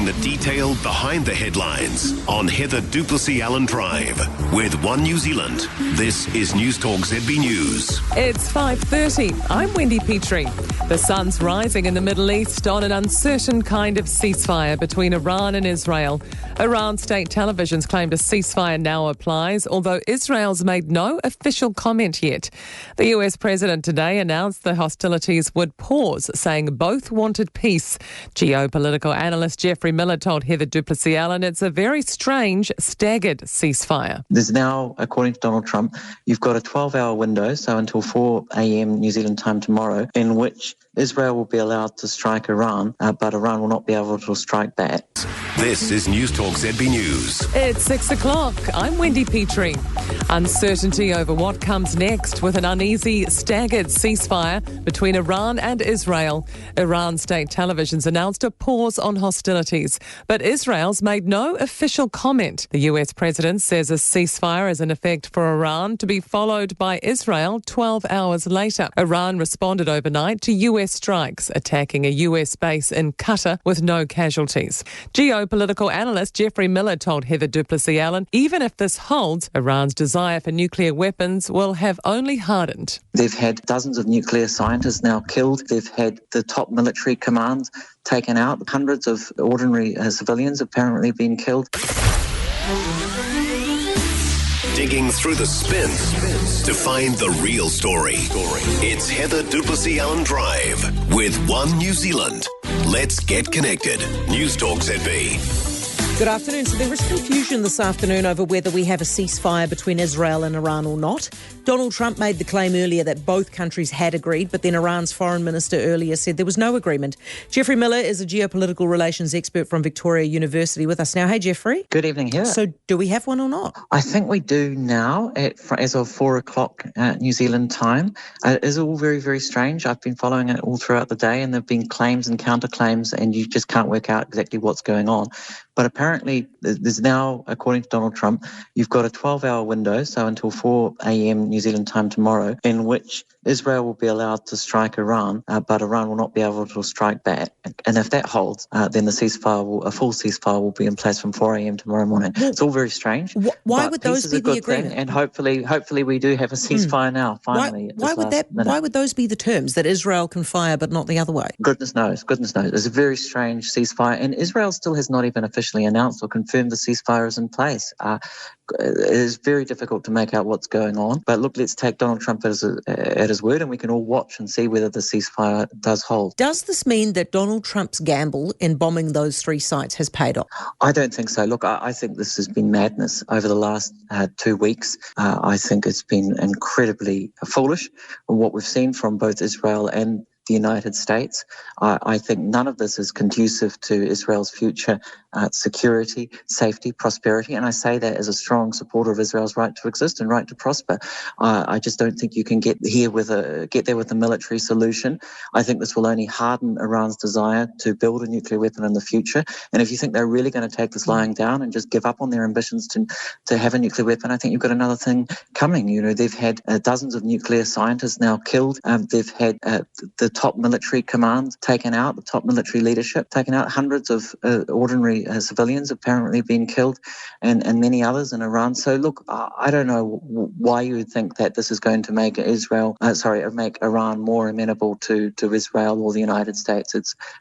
Getting the detail behind the headlines on Heather Duplessis Allen Drive with One New Zealand. This is News Talk ZB News. It's 5:30. I'm Wendy Petrie. The sun's rising in the Middle East on an uncertain kind of ceasefire between Iran and Israel. Iran state televisions claimed a ceasefire now applies, although Israel's made no official comment yet. The US president today announced the hostilities would pause, saying both wanted peace. Geopolitical analyst Jeffrey Miller told Heather Duplessis Allen it's a very strange, staggered ceasefire. There's now, according to Donald Trump, you've got a 12-hour window, so until 4 a.m. New Zealand time tomorrow, in which Israel will be allowed to strike Iran, but Iran will not be able to strike back. This is News Talk ZB News. It's 6 o'clock. I'm Wendy Petrie. Uncertainty over what comes next with an uneasy, staggered ceasefire between Iran and Israel. Iran state televisions announced a pause on hostilities, but Israel's made no official comment. The US president says a ceasefire is in effect for Iran to be followed by Israel 12 hours later. Iran responded overnight to US strikes, attacking a US base in Qatar with no casualties. Geopolitical analyst Jeffrey Miller told Heather Duplessis Allen, even if this holds, Iran's desire for nuclear weapons will have only hardened. They've had dozens of nuclear scientists now killed. They've had the top military commands taken out. Hundreds of ordinary civilians apparently been killed. Digging through the spin to find the real story. It's Heather Duplessis Allen Drive with One New Zealand. Let's get connected. News Talk ZB. Good afternoon. So there is confusion this afternoon over whether we have a ceasefire between Israel and Iran or not. Donald Trump made the claim earlier that both countries had agreed, but then Iran's foreign minister earlier said there was no agreement. Jeffrey Miller is a geopolitical relations expert from Victoria University with us now. Hey, Jeffrey. Good evening, Heather. So do we have one or not? I think we do now, as of 4 o'clock New Zealand time. It is all very, very strange. I've been following it all throughout the day, and there have been claims and counterclaims, and you just can't work out exactly what's going on. But apparently, there's now, according to Donald Trump, you've got a 12-hour window, so until 4 a.m. New Zealand time tomorrow, in which Israel will be allowed to strike Iran, but Iran will not be able to strike back. And if that holds, then the a full ceasefire will be in place from 4 a.m. tomorrow morning. It's all very strange. Why would those be the agreement? And hopefully we do have a ceasefire now, finally. Why would those be the terms, that Israel can fire but not the other way? Goodness knows. It's a very strange ceasefire, and Israel still has not even officially announced or confirmed the ceasefire is in place. It is very difficult to make out what's going on. But look, let's take Donald Trump at his word, and we can all watch and see whether the ceasefire does hold. Does this mean that Donald Trump's gamble in bombing those 3 sites has paid off? I don't think so. Look, I think this has been madness over the last 2 weeks. I think it's been incredibly foolish, what we've seen from both Israel and the United States. I think none of this is conducive to Israel's future security, safety, prosperity, and I say that as a strong supporter of Israel's right to exist and right to prosper. I just don't think you can get there with a military solution. I think this will only harden Iran's desire to build a nuclear weapon in the future. And if you think they're really going to take this lying down and just give up on their ambitions to have a nuclear weapon, I think you've got another thing coming. You know, they've had dozens of nuclear scientists now killed. They've had the top military commands taken out, the top military leadership taken out. Hundreds of ordinary civilians apparently been killed, and many others in Iran. So look, I don't know why you would think that this is going to make make Iran more amenable to Israel or the United States.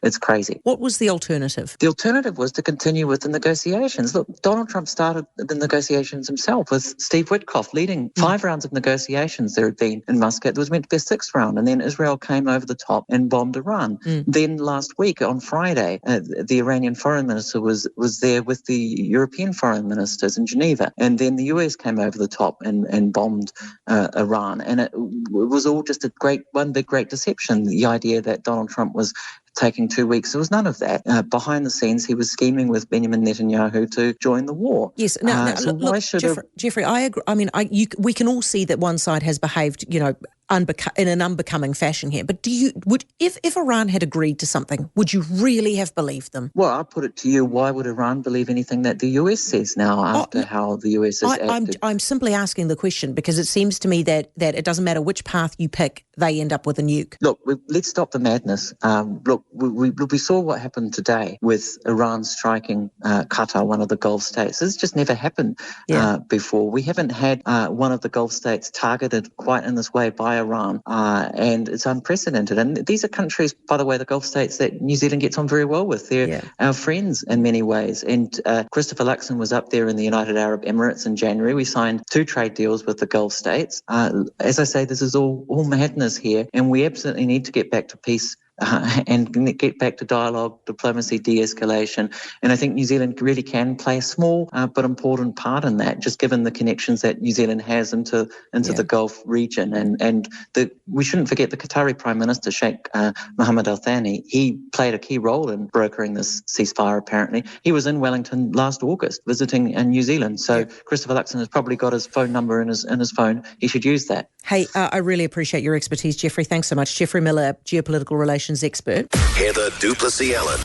It's crazy. What was the alternative? The alternative was to continue with the negotiations. Look, Donald Trump started the negotiations himself with Steve Witkoff leading 5 rounds of negotiations there had been in Muscat. There was meant to be a 6th round, and then Israel came over the top and bombed Iran. Then last week on Friday, the Iranian foreign minister was there with the European foreign ministers in Geneva, and then the US came over the top and bombed Iran, and it was all just one big great deception. The idea that Donald Trump was taking 2 weeks, there was none of that. Behind the scenes, he was scheming with Benjamin Netanyahu to join the war. Yes, Jeffrey, I agree. I mean, we can all see that one side has behaved, in an unbecoming fashion here. But if Iran had agreed to something, would you really have believed them? Well, I'll put it to you, why would Iran believe anything that the US says now after how the US has acted? I'm simply asking the question because it seems to me that it doesn't matter which path you pick, they end up with a nuke. Look, let's stop the madness. We saw what happened today with Iran striking Qatar, one of the Gulf states. This just never happened before. We haven't had one of the Gulf states targeted quite in this way by Iran, and it's unprecedented. And these are countries, by the way, the Gulf states that New Zealand gets on very well with. They're our friends in many ways. And Christopher Luxon was up there in the United Arab Emirates in January. We signed 2 trade deals with the Gulf states. As I say, this is all madness here, and we absolutely need to get back to peace and get back to dialogue, diplomacy, de-escalation. And I think New Zealand really can play a small but important part in that, just given the connections that New Zealand has into the Gulf region. And we shouldn't forget the Qatari Prime Minister, Sheikh Mohammed Al-Thani. He played a key role in brokering this ceasefire, apparently. He was in Wellington last August visiting New Zealand. So Christopher Luxon has probably got his phone number in his phone. He should use that. Hey, I really appreciate your expertise, Jeffrey. Thanks so much. Jeffrey Miller, geopolitical relations expert. Heather du Plessis-Allen.